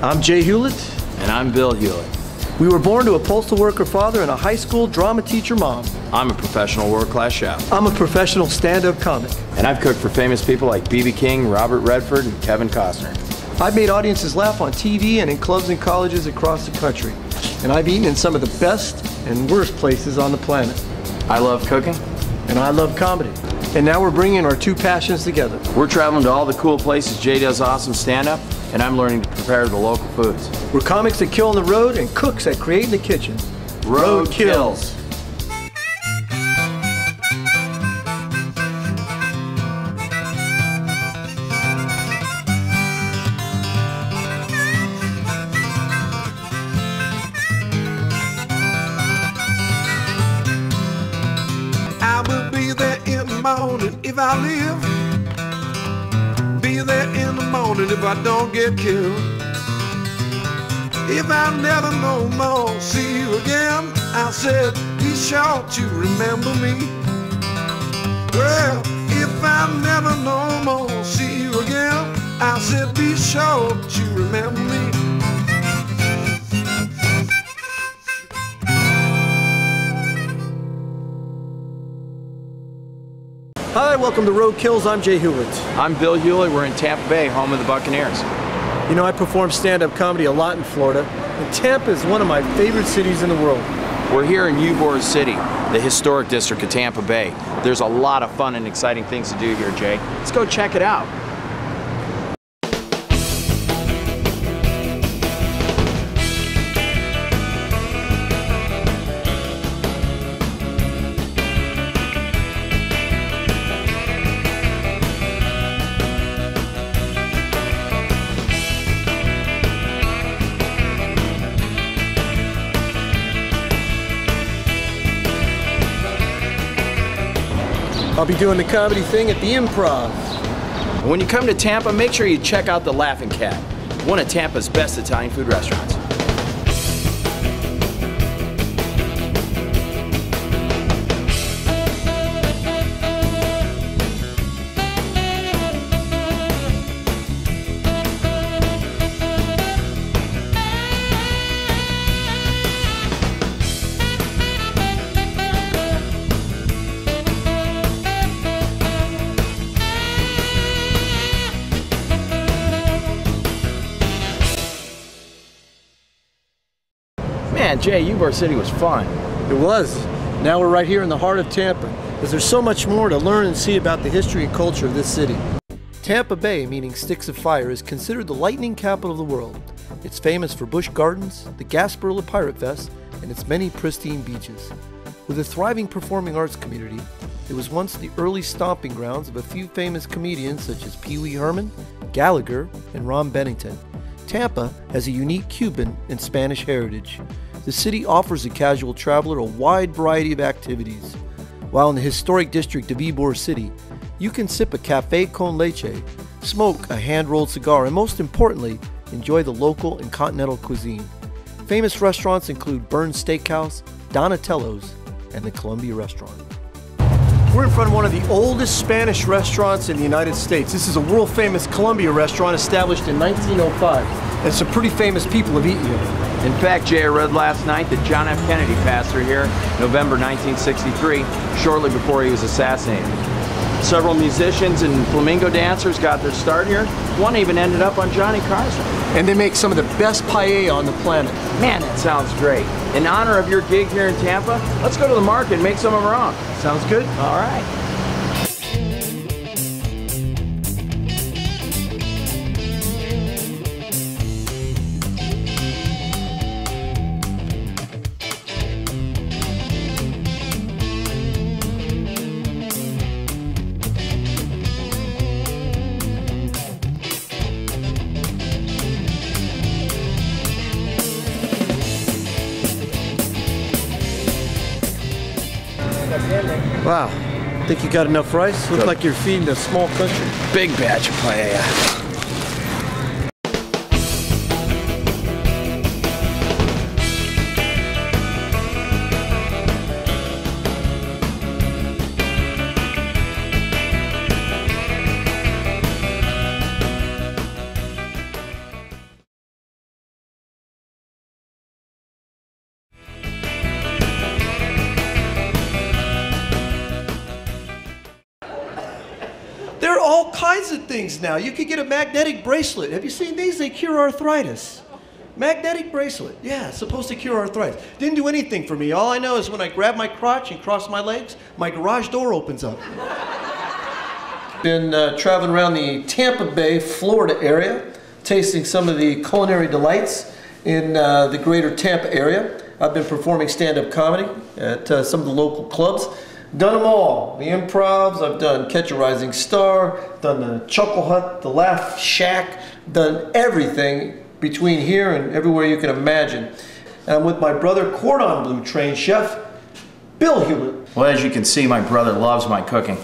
I'm Jay Hewlett. And I'm Bill Hewlett. We were born to a postal worker father and a high school drama teacher mom. I'm a professional world-class chef. I'm a professional stand-up comic. And I've cooked for famous people like B.B. King, Robert Redford, and Kevin Costner. I've made audiences laugh on TV and in clubs and colleges across the country. And I've eaten in some of the best and worst places on the planet. I love cooking. And I love comedy. And now we're bringing our two passions together. We're traveling to all the cool places Jay does awesome stand-up, and I'm learning to prepare the local foods. We're comics that kill on the road and cooks that create in the kitchen. Road kills. I will be there in the morning if I live. Be there in the morning if I don't get killed. If I never no more see you again, I said, be sure to remember me. Well, if I never no more see you again, I said, be sure to remember me. Hi, welcome to Road Kills. I'm Jay Hewlett. I'm Bill Hewlett. We're in Tampa Bay, home of the Buccaneers. You know, I perform stand-up comedy a lot in Florida, and Tampa is one of my favorite cities in the world. We're here in Ybor City, the historic district of Tampa Bay. There's a lot of fun and exciting things to do here, Jay. Let's go check it out. I'll be doing the comedy thing at the Improv. When you come to Tampa, make sure you check out the Laughing Cat, one of Tampa's best Italian food restaurants. Man, Jay, Ybor City was fun. It was. Now we're right here in the heart of Tampa, because there's so much more to learn and see about the history and culture of this city. Tampa Bay, meaning Sticks of Fire, is considered the lightning capital of the world. It's famous for Busch Gardens, the Gasparilla Pirate Fest, and its many pristine beaches. With a thriving performing arts community, it was once the early stomping grounds of a few famous comedians such as Pee Wee Herman, Gallagher, and Ron Bennington. Tampa has a unique Cuban and Spanish heritage. The city offers the casual traveler a wide variety of activities. While in the historic district of Ybor City, you can sip a café con leche, smoke a hand-rolled cigar, and most importantly, enjoy the local and continental cuisine. Famous restaurants include Bern's Steakhouse, Donatello's, and the Columbia Restaurant. We're in front of one of the oldest Spanish restaurants in the United States. This is a world-famous Columbia restaurant established in 1905, and some pretty famous people have eaten here. In fact, Jay, I read last night that John F. Kennedy passed through here November 1963, shortly before he was assassinated. Several musicians and flamingo dancers got their start here. One even ended up on Johnny Carson. And they make some of the best paella on the planet. Man, that sounds great. In honor of your gig here in Tampa, let's go to the market and make some of our own. Sounds good? All right. Wow. Think you got enough rice? Looks like you're feeding a small country. Big batch of paella. kinds of things now. You could get a magnetic bracelet. Have you seen these? They cure arthritis. Magnetic bracelet. Yeah, it's supposed to cure arthritis. Didn't do anything for me. All I know is when I grab my crotch and cross my legs, my garage door opens up. Been traveling around the Tampa Bay, Florida area, tasting some of the culinary delights in the greater Tampa area. I've been performing stand-up comedy at some of the local clubs. Done them all. The Improvs, I've done Catch a Rising Star, done the Chuckle Hut, the Laugh Shack, done everything between here and everywhere you can imagine. And I'm with my brother, Cordon Bleu trained chef, Bill Hewlett. Well, as you can see, my brother loves my cooking.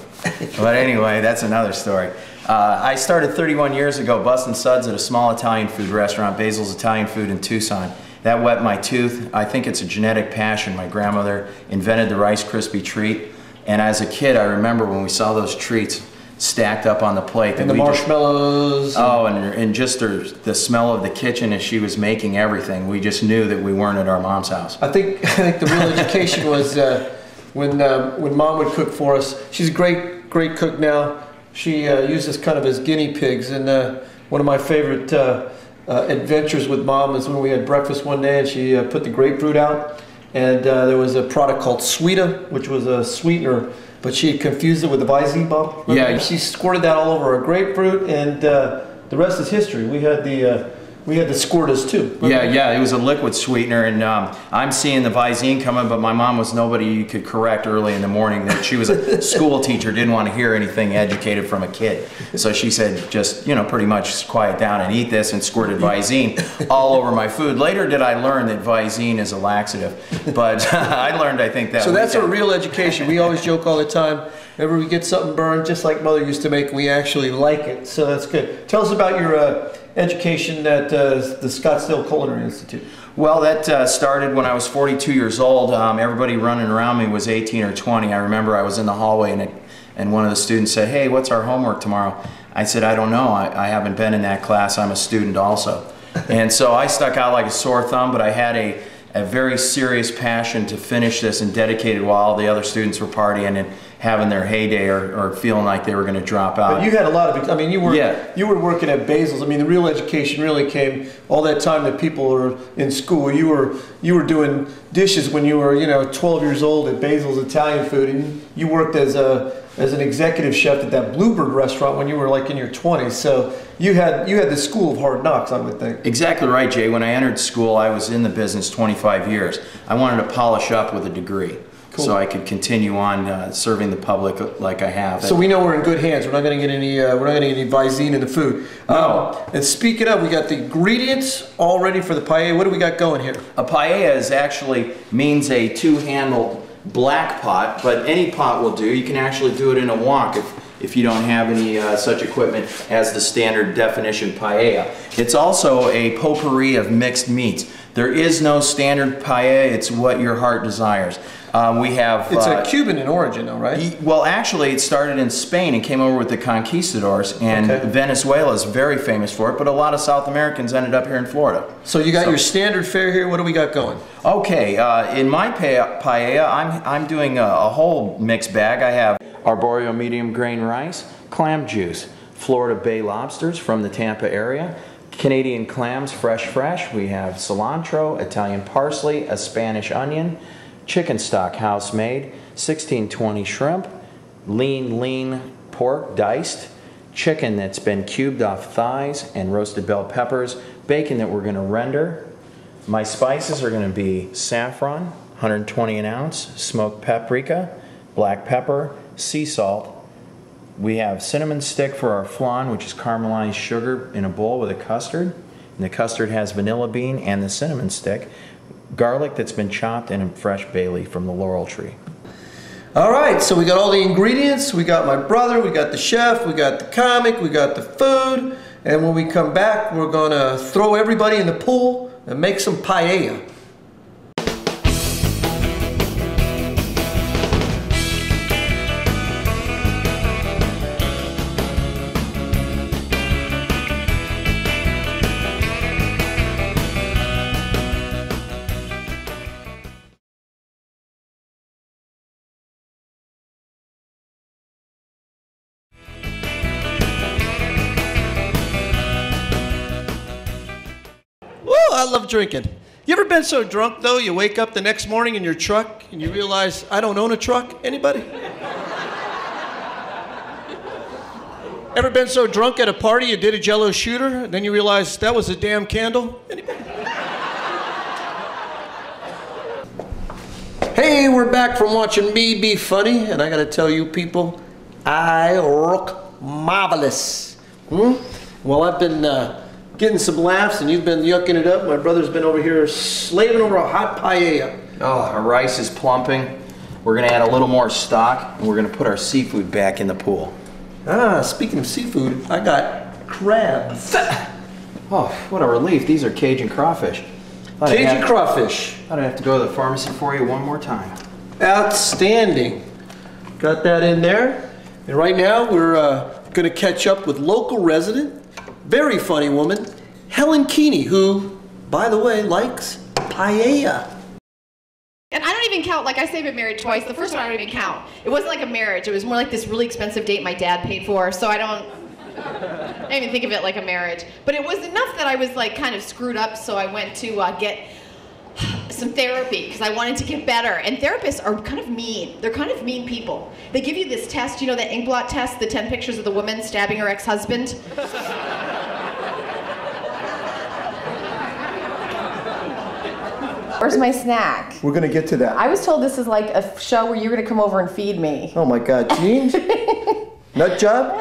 But anyway, that's another story. I started 31 years ago busting suds at a small Italian food restaurant, Basil's Italian Food in Tucson. That wet my tooth. I think it's a genetic passion. My grandmother invented the Rice Krispie treat. And as a kid, I remember when we saw those treats stacked up on the plate. And the marshmallows. And just the smell of the kitchen as she was making everything. We just knew that we weren't at our mom's house. I think the real education was when Mom would cook for us. She's a great cook now. She used us kind of as guinea pigs. And one of my favorite adventures with Mom was when we had breakfast one day and she put the grapefruit out. And there was a product called Sweeta, which was a sweetener, but she had confused it with the Visine bomb. Yeah. She squirted that all over our grapefruit, and the rest is history. We had the squirters too. Yeah, it was a liquid sweetener, and I'm seeing the Visine coming, but my mom was nobody you could correct early in the morning. That she was a school teacher, didn't want to hear anything educated from a kid. So she said, just, pretty much quiet down and eat this, and squirted Visine all over my food. Later did I learn that Visine is a laxative, but I learned, I think, that. So that's our real education. We always joke all the time, whenever we get something burned, just like Mother used to make, we actually like it. So that's good. Tell us about your education at the Scottsdale Culinary Institute. Well, that started when I was 42 years old. Everybody running around me was 18 or 20. I remember I was in the hallway and one of the students said, "Hey, what's our homework tomorrow?" I said, "I don't know. I haven't been in that class. I'm a student also." And so I stuck out like a sore thumb, but I had a very serious passion to finish this and dedicated while all the other students were partying and having their heyday or feeling like they were going to drop out. But you had a lot of, I mean, you were working at Basil's. I mean, the real education really came all that time that people were in school. You were doing dishes when you were 12 years old at Basil's Italian Food, and you worked as an executive chef at that Bluebird restaurant when you were like in your 20s. So you had the school of hard knocks, I would think. Exactly right, Jay. When I entered school, I was in the business 25 years. I wanted to polish up with a degree. Cool. So I could continue on serving the public like I have. So we know we're in good hands. We're not going to get any. We're not going to get any Visine in the food. No. And speaking of, we got the ingredients all ready for the paella. What do we got going here? A paella actually means a two-handled black pot, but any pot will do. You can actually do it in a wok if you don't have any such equipment as the standard definition paella. It's also a potpourri of mixed meats. There is no standard paella. It's what your heart desires. We have. It's a Cuban in origin, though, right? Well, actually, it started in Spain and came over with the conquistadors, and Venezuela is very famous for it. But a lot of South Americans ended up here in Florida. So you got your standard fare here. What do we got going? Okay, in my paella, I'm doing a whole mixed bag. I have arborio medium grain rice, clam juice, Florida Bay lobsters from the Tampa area, Canadian clams fresh. We have cilantro, Italian parsley, a Spanish onion, chicken stock house made, 1620 shrimp, lean pork diced, chicken that's been cubed off thighs and roasted bell peppers, bacon that we're going to render. My spices are going to be saffron, 120 an ounce, smoked paprika, black pepper, sea salt. We have cinnamon stick for our flan, which is caramelized sugar in a bowl with a custard. And the custard has vanilla bean and the cinnamon stick. Garlic that's been chopped, and a fresh bay leaf from the laurel tree. All right, so we got all the ingredients. We got my brother, we got the chef, we got the comic, we got the food. And when we come back, we're going to throw everybody in the pool and make some paella. I love drinking. You ever been so drunk, though, you wake up the next morning in your truck and you realize, I don't own a truck? Anybody? Ever been so drunk at a party you did a Jell-O shooter, and then you realize that was a damn candle? Anybody? Hey, we're back from watching me be funny, and I gotta tell you people, I look marvelous. Well, I've been getting some laughs, and you've been yucking it up. My brother's been over here slaving over a hot paella. Oh, our rice is plumping. We're gonna add a little more stock, and we're gonna put our seafood back in the pool. Ah, speaking of seafood, I got crabs. Oh, what a relief. These are Cajun crawfish. Cajun crawfish. I'd have to go to the pharmacy for you one more time. Outstanding. Got that in there. And right now we're going to catch up with local resident, very funny woman, Helen Keeney, who, by the way, likes paella. And I don't even count, like I say I've been married twice. The first one I don't even count. It wasn't like a marriage. It was more like this really expensive date my dad paid for, so I don't even think of it like a marriage. But it was enough that I was like kind of screwed up, so I went to get some therapy because I wanted to get better. And therapists are kind of mean. They're kind of mean people. They give you this test, you know, that ink blot test, the 10 pictures of the woman stabbing her ex-husband. Where's my snack? We're going to get to that. I was told this is like a show where you're going to come over and feed me. Oh my God, Jean? Nut job?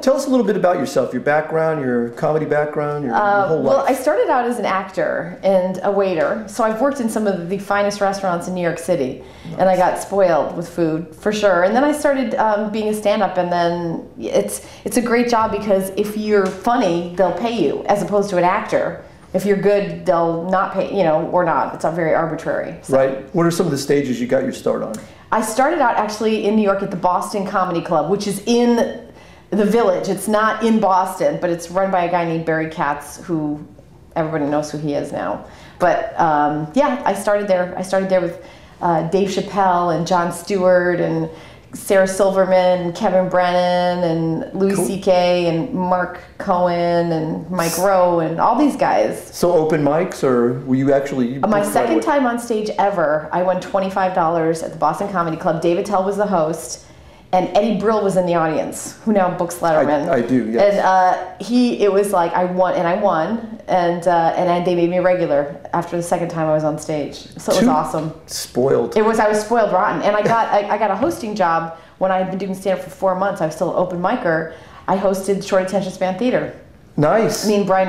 Tell us a little bit about yourself, your background, your comedy background, your whole life. Well, I started out as an actor and a waiter, so I've worked in some of the finest restaurants in New York City, and I got spoiled with food, for sure. And then I started being a stand-up, and then it's a great job because if you're funny, they'll pay you, as opposed to an actor. If you're good, they'll not pay, you know, or not. It's very arbitrary. So. Right. What are some of the stages you got your start on? I started out actually in New York at the Boston Comedy Club, which is in the Village. It's not in Boston, but it's run by a guy named Barry Katz, who everybody knows who he is now. But yeah, I started there. I started there with Dave Chappelle and Jon Stewart and Sarah Silverman and Kevin Brennan and Louis C.K. and Mark Cohen and Mike Rowe and all these guys. So open mics, or were you actually... My second time on stage ever, I won $25 at the Boston Comedy Club. David Tell was the host, and Eddie Brill was in the audience, who now books Letterman. I do, yes. And it was like, I won, and they made me a regular after the second time I was on stage. So it was awesome. Spoiled. I was spoiled rotten. And I got a hosting job when I had been doing stand-up for 4 months. I was still an open micer. I hosted Short Attention Span Theater. Nice. Me and Brian